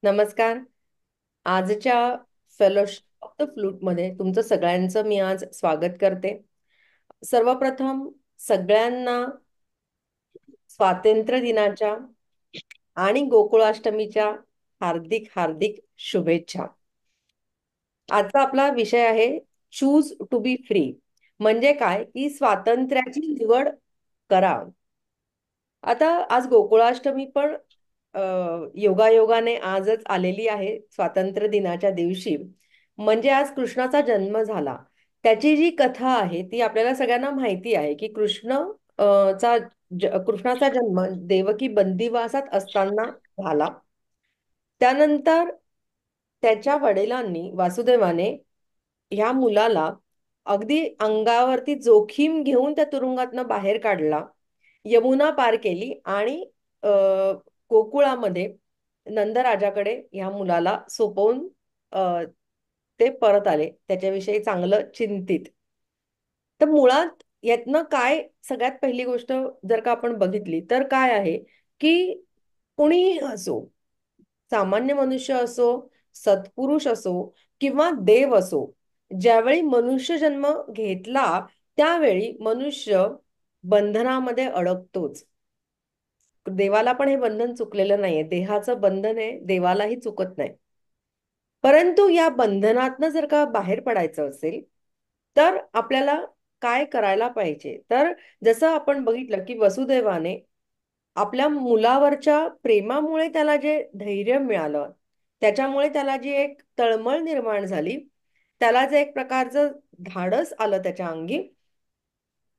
नमस्कार. आजच्या fellowship of the flute मध्ये तुमचं सगळ्यांचं मी आज स्वागत करते. सर्वप्रथम सगळ्यांना स्वातंत्र्य दिनाच्या आणि गोकुळाष्टमीच्या हार्दिक हार्दिक शुभेच्छा. आजचा आपला विषय आहे चूज टू बी फ्री. म्हणजे काय की स्वातंत्र्याची निवड करा. आता आज गोकुळाष्टमी पण योगायोगाने आजच आलेली आहे स्वातंत्र्य दिनाच्या दिवशी. म्हणजे आज कृष्णाचा जन्म झाला. त्याची जी कथा आहे ती आपल्याला सगळ्यांना माहिती आहे की कृष्णाचा जन्म देवकी बंदिवासात असताना झाला. त्यानंतर त्याच्या वडिलांनी वासुदेवाने ह्या मुलाला अगदी अंगावरती जोखीम घेऊन त्या तुरुंगातनं बाहेर काढला. यमुना पार केली आणि अ, गोकुळामध्ये नंदराजाकडे ह्या मुलाला सोपवून अ, ते परत आले त्याच्याविषयी चांगलं चिंतित. तर मुळात यातनं काय सगळ्यात पहिली गोष्ट जर का आपण बघितली तर काय आहे की कोणीही असो, सामान्य मनुष्य असो, सत्पुरुष असो किंवा देव असो, ज्यावेळी मनुष्य जन्म घेतला त्यावेळी मनुष्य बंधनामध्ये अडकतोच. देवाला पण हे बंधन चुकलेलं नाहीये. देहाचं बंधन आहे, देवालाही चुकत नाही. परंतु या बंधनातनं जर का बाहेर पडायचं असेल तर आपल्याला काय करायला पाहिजे? तर जसं आपण बघितलं की वसुदेवाने आपल्या मुलावरच्या प्रेमामुळे त्याला जे धैर्य मिळालं, त्याच्यामुळे त्याला जी एक तळमळ निर्माण झाली, त्याला जे एक प्रकारचं धाडस आलं त्याच्या अंगी,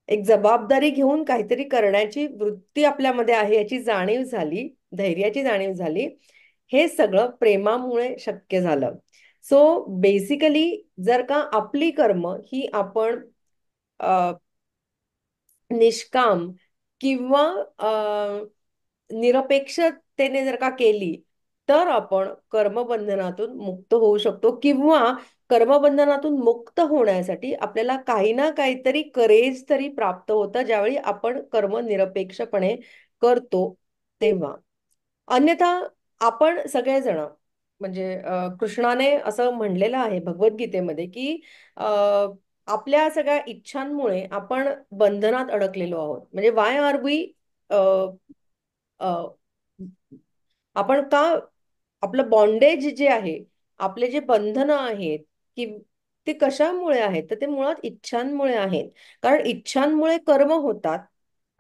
एक जबाबदारी घेऊन काहीतरी करण्याची वृत्ती आपल्यामध्ये आहे याची जाणीव झाली, धैर्याची जाणीव झाली. हे सगळं प्रेमामुळे शक्य झालं. सो बेसिकली जर का आपली कर्म ही आपण निष्काम किंवा निरपेक्षतेने जर का केली तर आपण कर्मबंधनातून मुक्त होऊ शकतो. किंवा कर्मबंधनातून मुक्त होण्यासाठी आपल्याला काही ना काहीतरी करेज तरी प्राप्त होतं ज्यावेळी आपण कर्म निरपेक्षपणे करतो तेव्हा. अन्यथा आपण सगळेजण म्हणजे कृष्णाने असं म्हणलेलं आहे भगवद्गीतेमध्ये की अ, आपल्या सगळ्या इच्छांमुळे आपण बंधनात अडकलेलो आहोत. म्हणजे वाय आर वी आपण का आपलं बॉन्डेज जे आहे, आपले जे बंधनं आहेत की ते कशामुळे आहेत? तर ते मुळात इच्छांमुळे आहेत. कारण इच्छांमुळे कर्म होतात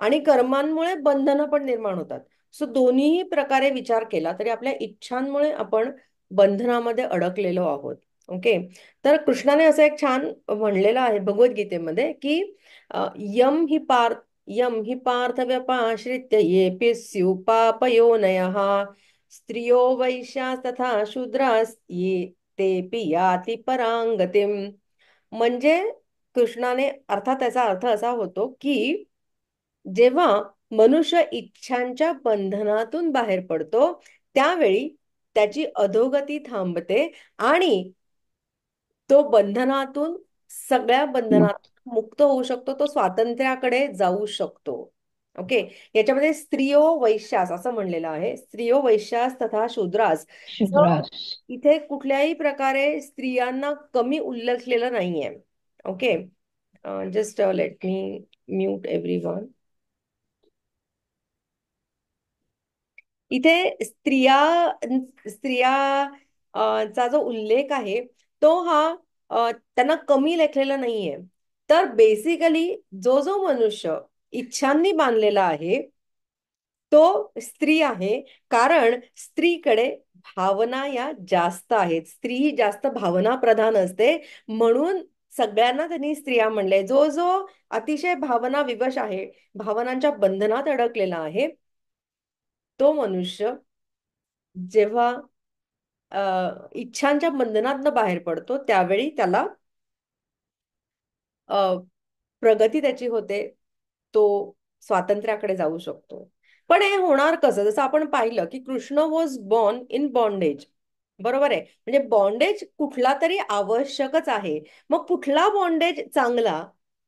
आणि कर्मांमुळे बंधनं पण निर्माण होतात. सो दोन्हीही प्रकारे विचार केला तरी आपल्या इच्छांमुळे आपण बंधनामध्ये अडकलेलो आहोत. ओके. तर कृष्णाने असं एक छान म्हणलेलं आहे भगवद्गीतेमध्ये की यम हि पार्थ यम हि पार्थ व्यपाश्रित्य येऽपि स्युः पापयोनयः स्त्रियो वैश्यास्तथा शूद्रास् ये तेऽपि याति परांगतिम. म्हणजे कृष्णाने अर्थात त्याचा अर्थ असा होतो की जेव्हा मनुष्य इच्छांच्या बंधनातून बाहेर पडतो त्यावेळी त्याची अधोगती थांबते आणि तो बंधनातून सगळ्या बंधनातून मुक्त होऊ शकतो. तो स्वातंत्र्याकडे जाऊ शकतो. ओके. याच्यामध्ये स्त्रियो वैश्यास असं म्हणलेलं आहे. स्त्रियो वैश्यास तथा शूद्रास. सो शुद्रास. इथे कुठल्याही प्रकारे स्त्रियांना कमी उल्लेखलेलं नाहीये. Okay. Just let me mute everyone. इथे स्त्रिया चा जो उल्लेख आहे तो हा त्यांना कमी लेखलेला नाहीये. तर बेसिकली जो जो मनुष्य इच्छांनी बांधलेला आहे तो स्त्री आहे. कारण स्त्रीकडे भावना या जास्त आहेत. स्त्री ही जास्त भावना प्रधान असते. म्हणून सगळ्यांना त्यांनी स्त्रिया म्हणले. जो जो अतिशय भावना विवश आहे, भावनांच्या बंधनात अडकलेला आहे, तो मनुष्य जेव्हा इच्छांच्या बंधनातनं बाहेर पडतो त्यावेळी त्याला अ, प्रगती त्याची होते. तो स्वातंत्र्याकडे जाऊ शकतो. पण हे होणार कसं? जसं आपण पाहिलं की Krishna was born in bondage. बरोबर आहे. म्हणजे बॉन्डेज कुठला तरी आवश्यकच आहे. मग कुठला बॉन्डेज चांगला?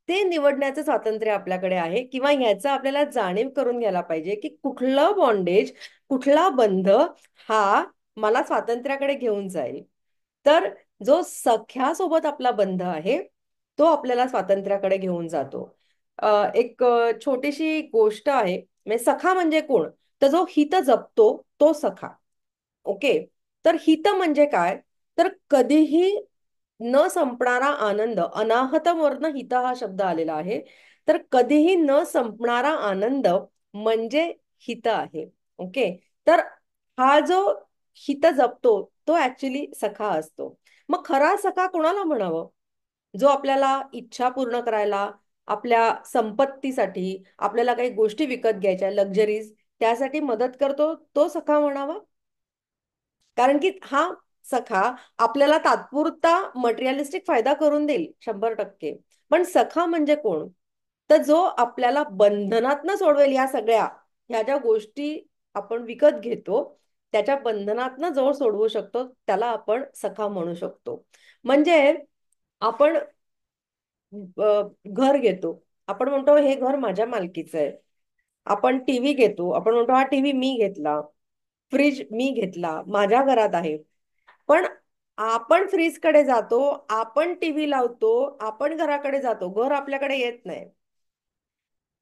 ते निवडण्याचं स्वातंत्र्य आपल्याकडे आहे, किंवा ह्याचं आपल्याला जाणीव करून घ्यायला पाहिजे की कुठलं बॉन्डेज, कुठला बंध हा मला स्वातंत्र्याकडे घेऊन जाईल. तर जो सख्यासोबत आपला बंध आहे तो आपल्याला स्वातंत्र्याकडे घेऊन जातो. एक छोटीशी गोष्ट आहे. म्हणजे सखा म्हणजे कोण? तर जो हित जपतो तो सखा. ओके. तर हित म्हणजे काय? तर कधीही न संपणारा आनंद, अनाहतमवरनं हित हा शब्द आलेला आहे. तर कधीही न संपणारा आनंद म्हणजे हित आहे. ओके. तर हा जो हित जपतो तो ऍक्च्युली सखा असतो. मग खरा सखा कोणाला म्हणावं? जो आपल्याला इच्छा पूर्ण करायला, आपल्या संपत्तीसाठी, आपल्याला काही गोष्टी विकत घ्यायच्या, लक्झरीज, त्यासाठी मदत करतो तो सखा म्हणावा. कारण की हा सखा आपल्याला तात्पुरता मटेरियलिस्टिक फायदा करून देईल 100%. पण सखा म्हणजे कोण? तर जो आपल्याला बंधनातनं सोडवेल. या सगळ्या ह्या ज्या गोष्टी आपण विकत घेतो त्याच्या बंधनातनं जो सोडवू शकतो त्याला आपण सखा म्हणू शकतो. म्हणजे आपण घर घेतो. आपण म्हणतो हे घर माझ्या मालकीचं आहे. आपण टीव्ही घेतो. आपण म्हणतो हा टीव्ही मी घेतला. फ्रीज मी घेतला, माझ्या घरात आहे. पण आपण फ्रीजकडे जातो, आपण टीव्ही लावतो, आपण घराकडे जातो, घर आपल्याकडे येत नाही.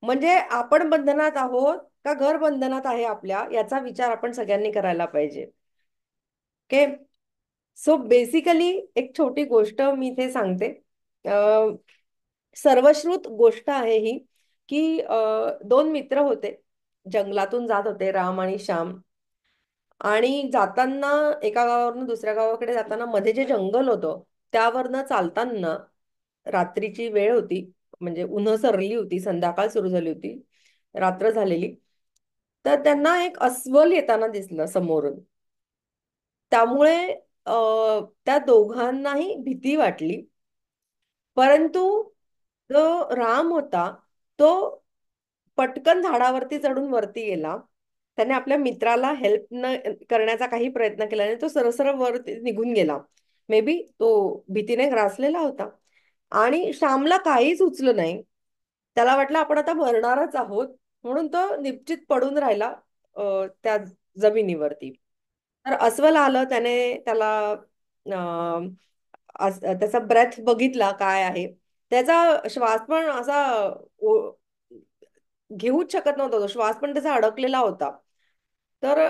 म्हणजे आपण बंधनात आहोत का घर बंधनात आहे आपल्या, याचा विचार आपण सगळ्यांनी करायला पाहिजे. ओके. सो बेसिकली एक छोटी गोष्ट मी इथे सांगते. सर्वश्रुत गोष्ट आहे ही, की दोन मित्र होते. जंगलातून जात होते, राम आणि श्याम. आणि जाताना एका गावावरून दुसऱ्या गावाकडे जाताना मध्ये जे जंगल होतं त्यावरनं चालताना, रात्रीची वेळ होती, म्हणजे उन्ह सरली होती, संध्याकाळ सुरू झाली होती, रात्र झालेली. तर त्यांना एक अस्वल येताना दिसलं समोरून. त्यामुळे त्या दोघांनाही भीती वाटली. परंतु जो राम होता तो पटकन झाडावरती चढून वरती गेला. त्याने आपल्या मित्राला हेल्प न करण्याचा काही प्रयत्न केला नाही. तो सरसर वर निघून गेला. मे बी तो भीतीने ग्रासलेला होता. आणि श्यामला काहीच सुचलं नाही. त्याला वाटलं आपण आता मरणारच आहोत, म्हणून तो निश्चित पडून राहिला त्या जमिनीवरती. तर अस्वल आलं. त्याने त्याला त्याचा ब्रेथ बघितला काय आहे. त्याचा श्वास पण असा घेऊच शकत नव्हता. तो श्वास पण त्याचा अडकलेला होता. तर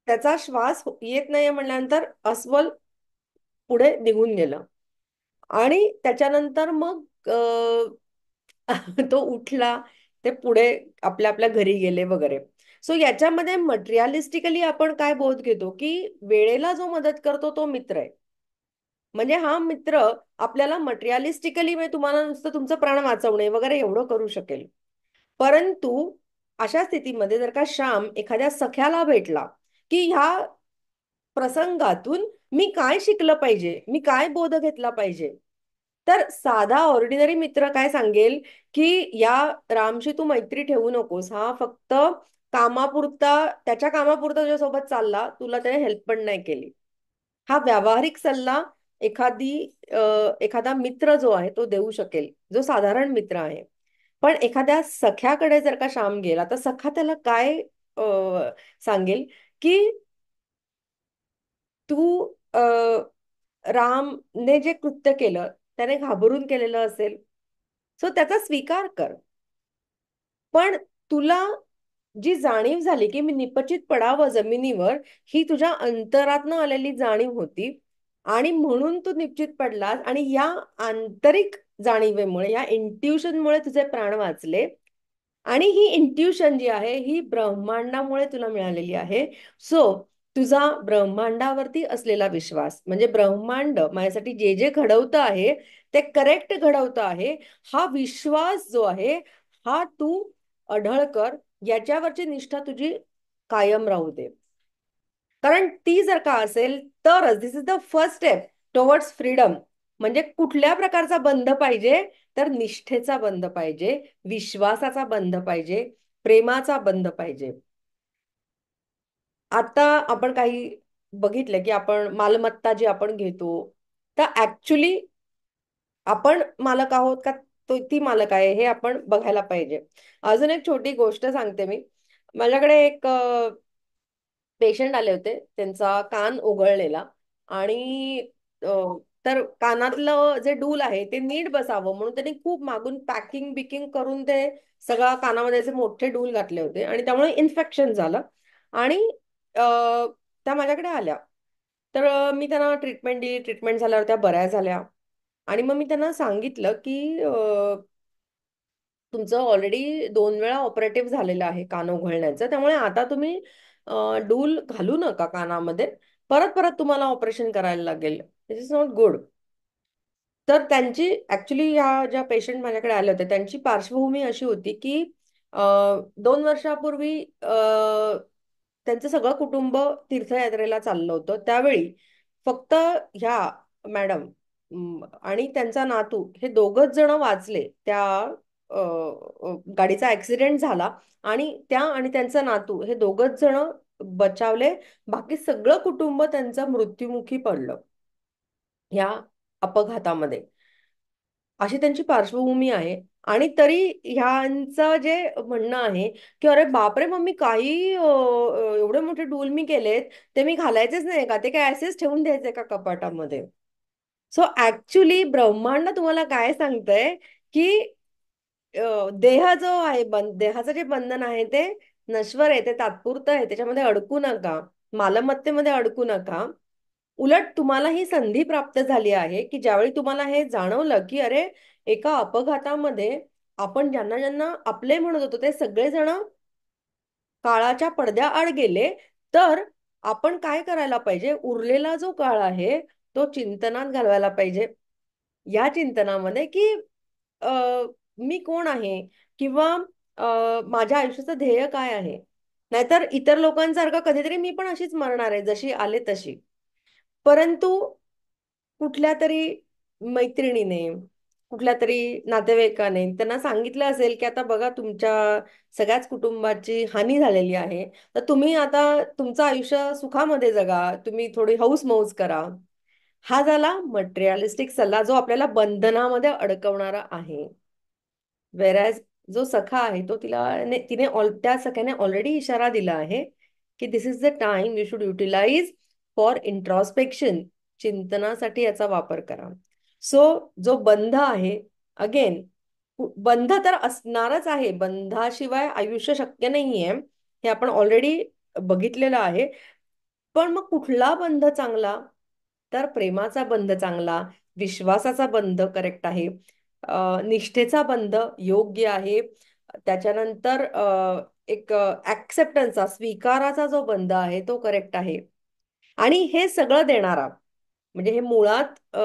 त्याचा श्वास येत नाहीये म्हणल्यानंतर अस्वल पुढे निघून गेलं. आणि त्याच्यानंतर मग तो उठला. ते पुढे आपल्या आपल्या घरी गेले वगैरे. सो याच्यामध्ये मटेरियलिस्टिकली आपण काय बोध घेतो की वेळेला जो मदत करतो तो मित्र आहे. म्हणजे हा मित्र आपल्याला मटेरियलिस्टिकली, म्हणजे तुम्हाला नुसतं तुमचं प्राण वाचवणे वगैरे एवढं करू शकेल. परंतु अशा स्थितीमध्ये जर का श्याम एखाद्या सख्याला भेटला, की ह्या प्रसंगातून मी काय शिकलं पाहिजे, मी काय बोध घेतला पाहिजे, तर साधा ऑर्डिनरी मित्र काय सांगेल की या रामशी तू मैत्री ठेवू नकोस. हा फक्त कामापुरता, त्याच्या कामापुरता तुझ्यासोबत चालला, तुला त्याने हेल्प पण नाही केली. हा व्यावहारिक सल्ला एखादी एखादा मित्र जो आहे तो देऊ शकेल, जो साधारण मित्र आहे. पण एखाद्या सख्याकडे जर का श्याम गेला तर सखा त्याला काय सांगेल की तू रामने जे कृत्य केलं त्याने घाबरून केलेलं असेल, सो त्याचा स्वीकार कर. पण तुला जी जाणीव झाली की मी निपचित पडावं जमिनीवर, ही तुझ्या अंतरातनं आलेली जाणीव होती. आणि म्हणून तू निश्चित पडलास. आणि या आंतरिक जाणीवेमुळे, या इंट्युशनमुळे तुझे प्राण वाचले. आणि ही इंट्युशन जी आहे ही ब्रह्मांडामुळे तुला मिळालेली आहे. सो तुझा ब्रह्मांडावरती असलेला विश्वास, म्हणजे ब्रह्मांड माझ्यासाठी जे जे घडवतं आहे ते करेक्ट घडवतं आहे, हा विश्वास जो आहे हा तू अढळ कर. याच्यावरची निष्ठा तुझी कायम राहू दे. कारण ती जर का असेल तरच this is the first step towards freedom. म्हणजे कुठल्या प्रकारचा बंध पाहिजे? तर निष्ठेचा बंध पाहिजे, विश्वासाचा बंध पाहिजे, प्रेमाचा बंध पाहिजे. आता आपण काही बघितलं की आपण मालमत्ता जी आपण घेतो, तर ऍक्च्युली आपण मालक आहोत का ती मालक आहे हे आपण बघायला पाहिजे. अजून एक छोटी गोष्ट सांगते मी. माझ्याकडे एक पेशंट आले होते, त्यांचा कान उघळलेला. आणि अ, तर कानातलं जे डूल आहे ते नीट बसावं म्हणून त्यांनी खूप मागून पॅकिंग बिकिंग करून ते सगळं कानामध्ये असे मोठे डूल घातले होते, आणि त्यामुळे इन्फेक्शन झालं. आणि अ, त्या माझ्याकडे आल्या. तर मी त्यांना ट्रीटमेंट दिली. ट्रीटमेंट झाल्यावर त्या बऱ्या झाल्या. आणि मग मी त्यांना सांगितलं की तुमचं ऑलरेडी 2 वेळा ऑपरेटिव्ह झालेलं आहे कान उघडण्याचं, त्यामुळे आता तुम्ही डूल घालू नका कानामध्ये. परत परत तुम्हाला ऑपरेशन करायला लागेल. दिस इज नॉट गुड. तर त्यांची ऍक्च्युली ह्या ज्या पेशंट माझ्याकडे आले होते त्यांची पार्श्वभूमी अशी होती की 2 वर्षापूर्वी त्यांचं सगळं कुटुंब तीर्थयात्रेला चाललं होतं. त्यावेळी फक्त ह्या मॅडम आणि त्यांचा नातू हे दोघच जण वाचले. त्या गाडीचा ऍक्सिडेंट झाला आणि त्या आणि त्यांचा नातू हे दोघच जण बचावले. बाकी सगळं कुटुंब त्यांचं मृत्युमुखी पडलं ह्या अपघातामध्ये. अशी त्यांची पार्श्वभूमी आहे. आणि तरी ह्यांचं जे म्हणणं आहे की अरे बापरे मम्मी, काही एवढे मोठे डूल मी केलेत, ते मी घालायचेच नाही का, ते काय असेच ठेवून द्यायचे का कपाटामध्ये? सो ऍक्च्युली ब्रह्मांड तुम्हाला काय सांगतंय की देह जो आहे, देहाचं जे बंधन आहे ते नश्वर आहे, ते तात्पुरतं आहे, त्याच्यामध्ये अडकू नका, मालमत्तेमध्ये अडकू नका. उलट तुम्हाला ही संधी प्राप्त झाली आहे की ज्यावेळी तुम्हाला हे जाणवलं की अरे, एका अपघातामध्ये आपण ज्यांना ज्यांना आपले म्हणत होतो ते सगळेजण काळाच्या पडद्याआड गेले. तर आपण काय करायला पाहिजे, उरलेला जो काळ आहे तो चिंतनात घालवायला पाहिजे. या चिंतनामध्ये की अ, मी कोण आहे, किंवा माझ्या आयुष्याचं ध्येय काय आहे. नाहीतर इतर लोकांसारखं कधीतरी मी पण अशीच मरणार आहे, जशी आले तशी. परंतु कुठल्या तरी मैत्रिणीने, कुठल्या तरी नातेवाईकाने त्यांना सांगितलं असेल की आता बघा तुमच्या सगळ्याच कुटुंबाची हानी झालेली आहे, तर तुम्ही आता तुमचं आयुष्य सुखामध्ये जगा, तुम्ही थोडी हौस मौज करा. हा झाला मटेरियलिस्टिक सल्ला जो आपल्याला बंधनामध्ये अडकवणारा आहे. वेरॅज जो सखा आहे तो त्या सख्याने ऑलरेडी इशारा दिला आहे की this is the time you should utilize for introspection. चिंतनासाठी याचा वापर करा. सो जो बंध आहे, अगेन, बंध तर असणारच आहे, बंधाशिवाय आयुष्य शक्य नाहीये, हे आपण ऑलरेडी बघितलेलं आहे. पण मग कुठला बंध चांगला? तर प्रेमाचा बंध चांगला, विश्वासाचा बंध करेक्ट आहे, निष्ठेचा बंध योग्य आहे. त्याच्यानंतर एक ऍक्सेप्टन्सचा, स्वीकाराचा जो बंध आहे तो करेक्ट आहे. आणि हे सगळं देणारा, म्हणजे हे मुळात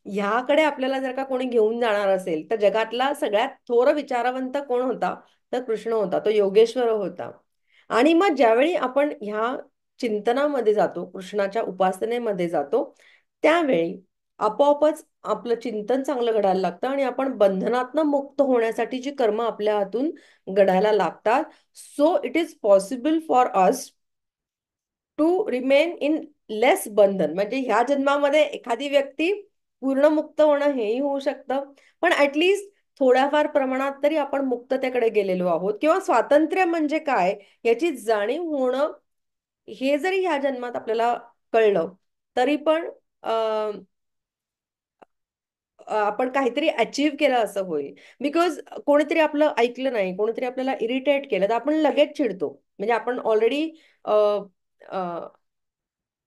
ह्याकडे आपल्याला जर का कोणी घेऊन जाणार असेल तर जगातला सगळ्यात थोर विचारवंत कोण होता? तर कृष्ण होता, तो योगेश्वर होता. आणि मग ज्यावेळी आपण ह्या चिंतनामध्ये जातो, कृष्णाच्या उपासनेमध्ये जातो, त्यावेळी आपोआपच आपलं चिंतन चांगलं घडायला लागतं आणि आपण बंधनातनं मुक्त होण्यासाठी जी कर्म आपल्या हातून घडायला लागतात. So it is possible for us to remain in less bandhan. म्हणजे ह्या जन्मामध्ये एखादी व्यक्ती पूर्ण मुक्त होणं हेही होऊ शकतं, पण ऍटलिस्ट थोड्याफार प्रमाणात तरी आपण मुक्ततेकडे गेलेलो आहोत, किंवा स्वातंत्र्य म्हणजे काय याची जाणीव होणं, हे जरी ह्या जन्मात आपल्याला कळलं तरी पण आपण काहीतरी अचीव केलं असं होईल. बिकॉज कोणीतरी आपलं ऐकलं नाही, कोणीतरी आपल्याला इरिटेट केलं तर आपण लगेच चिडतो. म्हणजे आपण ऑलरेडी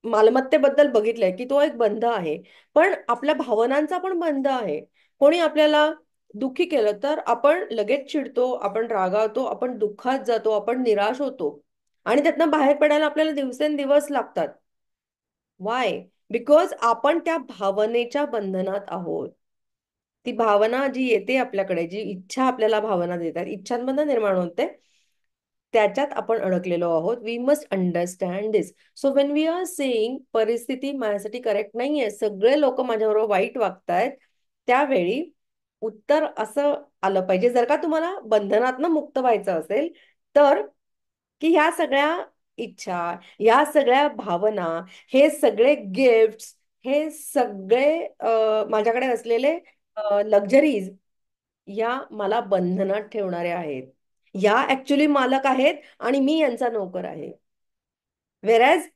मालमत्तेबद्दल बघितलंय की तो एक बंध आहे. पण आपल्या भावनांचा पण बंध आहे. कोणी आपल्याला दुःखी केलं तर आपण लगेच चिडतो, आपण रागावतो, आपण दुःखात जातो, आपण निराश होतो. आणि त्यातनं बाहेर पडायला आपल्याला दिवसेंदिवस लागतात. वाय? बिकॉज आपण त्या भावनेच्या बंधनात आहोत. ती भावना जी येते आपल्याकडे, जी इच्छा आपल्याला भावना देतात, इच्छांमधनं निर्माण होते, त्याच्यात आपण अडकलेलो आहोत. We must understand this. So when we are saying परिस्थिती माझ्यासाठी करेक्ट नाहीये, सगळे लोक माझ्याबरोबर वाईट वागतायत, त्यावेळी उत्तर असं आलं पाहिजे, जर का तुम्हाला बंधनातनं मुक्त व्हायचं असेल तर, की ह्या सगळ्या इच्छा, ह्या सगळ्या भावना, हे सगळे गिफ्ट्स, हे सगळे माझ्याकडे असलेले लक्झरीज या मला बंधनात ठेवणाऱ्या आहेत. या ऍक्च्युली मालक आहेत आणि मी यांचा नोकर आहे. व्हेरॅज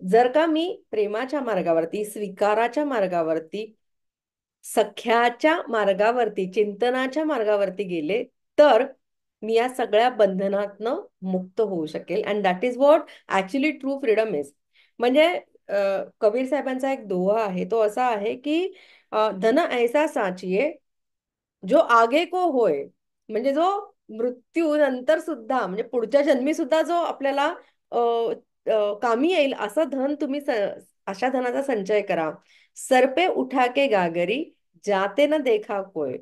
जर का मी प्रेमाच्या मार्गावरती, स्वीकाराच्या मार्गावरती, सख्याच्या मार्गावरती, चिंतनाच्या मार्गावरती गेले, तर मी या सगळ्या बंधनातनं मुक्त होऊ शकेल. And that is what actually true freedom is. म्हणजे कबीर साहेबांचा एक दोहा आहे, तो असा आहे की धन ऐसा साचिये जो आगे को होय. म्हणजे जो मृत्यू नंतर सुद्धा, म्हणजे पुढच्या जन्मी सुद्धा जो आपल्याला अ, कामी येईल असं धन तुम्ही अशा धनाचा संचय करा. सरपे उठा के गागरी जाते न देखा कोय.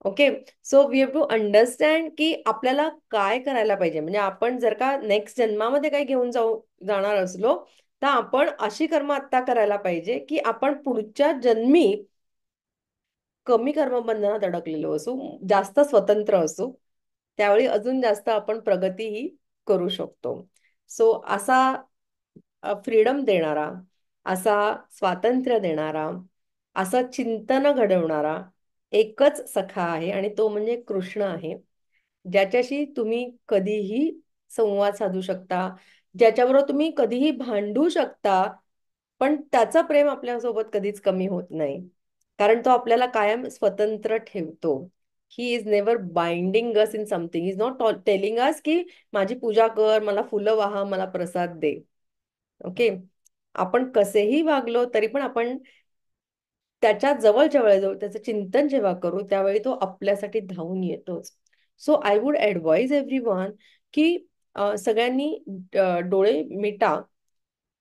Okay. So we have to understand की आपल्याला काय करायला पाहिजे. म्हणजे आपण जर का नेक्स्ट जन्मामध्ये काही घेऊन जाणार असलो, तर आपण अशी कर्म आत्ता करायला पाहिजे की आपण पुढच्या जन्मी कमी कर्मबंधनात अडकलेलो असू, जास्त स्वतंत्र असू. त्यावेळी अजून जास्त आपण प्रगतीही करू शकतो. सो असा फ्रीडम देणारा, असा स्वातंत्र्य देणारा, असं चिंतन घडवणारा एकच सखा आहे आणि तो म्हणजे कृष्ण आहे. ज्याच्याशी तुम्ही कधीही संवाद साधू शकता, ज्याच्याबरोबर तुम्ही कधीही भांडू शकता, पण त्याचं प्रेम आपल्यासोबत कधीच कमी होत नाही. कारण तो आपल्याला कायम स्वतंत्र ठेवतो. He is never binding us in something. Is not telling us की माझी पूजा कर, मला फुलं वाहा, मला प्रसाद दे. ओके. आपण कसेही वागलो तरी पण आपण त्याच्या जवळच्या वेळेजवळ त्याचं चिंतन जेव्हा करू, त्यावेळी तो आपल्यासाठी धावून येतोच. So I would advise every one की सगळ्यांनी डोळे मिटा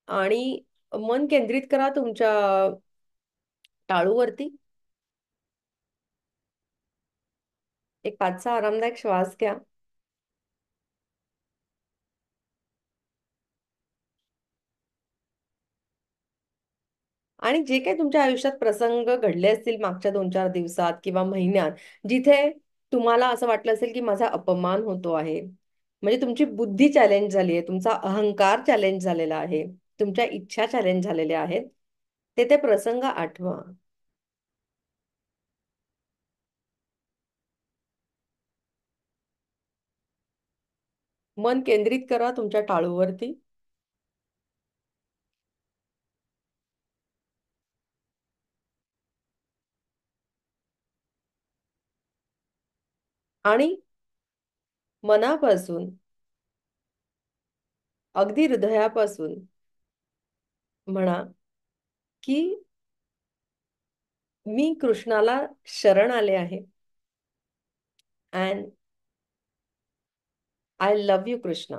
आणि मन केंद्रित करा तुमच्या टाळूवरती. एक 5-6 आरामदायक श्वास घ्या. आणि जे काही तुमच्या आयुष्यात प्रसंग घडले असतील मागच्या 2-4 दिवसात किंवा महिन्यात, जिथे तुम्हाला असं वाटलं असेल की माझा अपमान होतो आहे, म्हणजे तुमची बुद्धी चॅलेंज झाली आहे, तुमचा अहंकार चॅलेंज झालेला आहे, तुमच्या इच्छा चॅलेंज झालेल्या आहेत, ते प्रसंग आठवा. मन केंद्रित करा तुमच्या टाळूवरती आणि मनापासून, अगदी हृदयापासून म्हणा की मी कृष्णाला शरण आले आहे and I love you Krishna.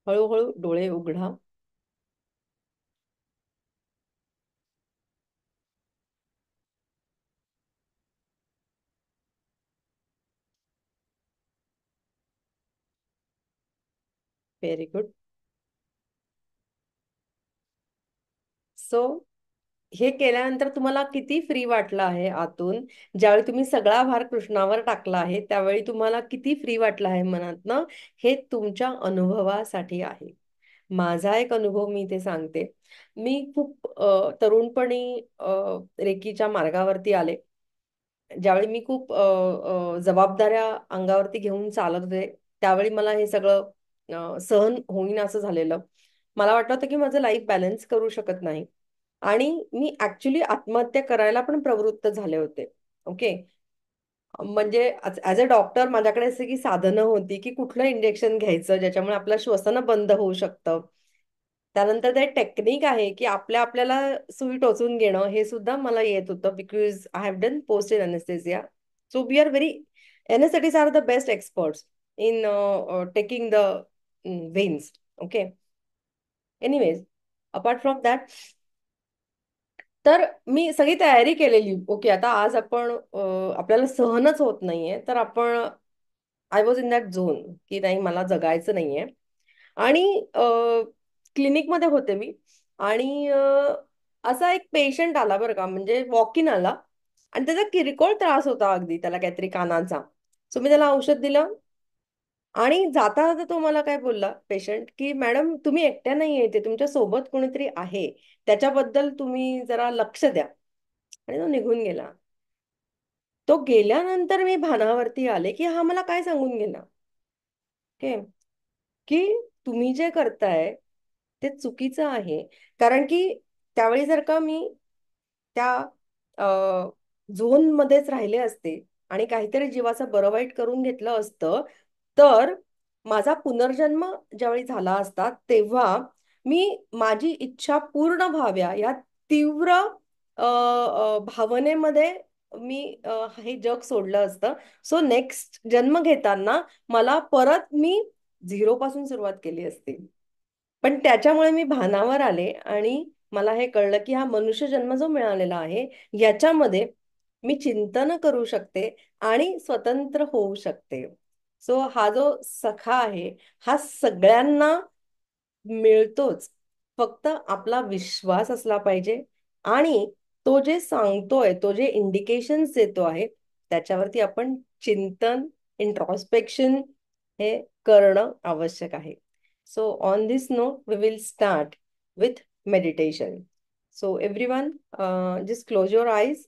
हळूहळू डोळे उघडा. Very good. सो हे केल्यानंतर तुम्हाला किती फ्री वाटलं आहे आतून. ज्यावेळी तुम्ही सगळा भार कृष्णावर टाकला आहे, त्यावेळी तुम्हाला किती फ्री वाटलं आहे मनातनं, हे तुमच्या अनुभवासाठी आहे. माझा एक अनुभव मी इथे सांगते. मी खूप तरुणपणी रेकीच्या मार्गावरती आले. ज्यावेळी मी खूप जबाबदाऱ्या अंगावरती घेऊन चालत होते, त्यावेळी मला हे सगळं सहन होईन असं झालेलं. मला वाटलं होतं की माझं लाईफ बॅलन्स करू शकत नाही आणि मी ऍक्च्युली आत्महत्या करायला पण प्रवृत्त झाले होते. ओके. म्हणजे ऍज अ डॉक्टर माझ्याकडे असे की साधनं होती की कुठलं इंजेक्शन घ्यायचं ज्याच्यामुळे आपलं श्वसन बंद होऊ शकतं. त्यानंतर ते टेक्निक आहे की आपल्याला सुई टोचून घेणं, हे सुद्धा मला येत होतं because I have done post in anaesthesia. So we are very, anaesthetist are the best experts in taking the veins. Okay. Anyways, apart from that, तर मी सगळी तयारी केलेली. ओके, आता आज आपण आपल्याला सहनच होत नाहीये, तर आपण, I was in that zone की नाही मला जगायचं नाहीये. आणि क्लिनिकमध्ये होते मी. आणि असा एक पेशंट आला बरं का, म्हणजे वॉक इन आला आणि त्याचा किरकोळ त्रास होता अगदी, त्याला काहीतरी कानाचा. सो मी त्याला औषध दिलं आणि जाता जाता तो मला काय बोलला पेशंट, की मॅडम तुम्ही एकट्या नाही येते, तुमच्या सोबत कोणीतरी आहे, त्याच्याबद्दल तुम्ही जरा लक्ष द्या. आणि तो निघून गेला. तो गेल्यानंतर मी भानावरती आले, की हा मला काय सांगून गेला, ओके, की तुम्ही जे करताय ते चुकीचं आहे. कारण की त्यावेळी जर का मी त्या झोन मध्येच राहिले असते आणि काहीतरी जीवाचं बरं वाईट करून घेतलं असतं, तर माझा पुनर्जन्म ज्यावेळी झाला असता तेव्हा मी माझी इच्छा पूर्ण व्हाव्या या तीव्र भावनेमध्ये मी हे जग सोडलं असतं. सो नेक्स्ट जन्म घेताना मला परत मी झिरो पासून सुरुवात केली असती. पण त्याच्यामुळे मी भानावर आले आणि मला हे कळलं की हा मनुष्य जन्म जो मिळालेला आहे याच्यामध्ये मी चिंतन करू शकते आणि स्वतंत्र होऊ शकते. सो हा जो सखा आहे हा सगळ्यांना मिळतोच. फक्त आपला विश्वास असला पाहिजे आणि तो जे सांगतोय, तो जे इंडिकेशन्स देतो आहे, त्याच्यावरती आपण चिंतन, इंट्रॉस्पेक्शन हे करणं आवश्यक आहे. So on this note we will start with meditation. So everyone, just close your eyes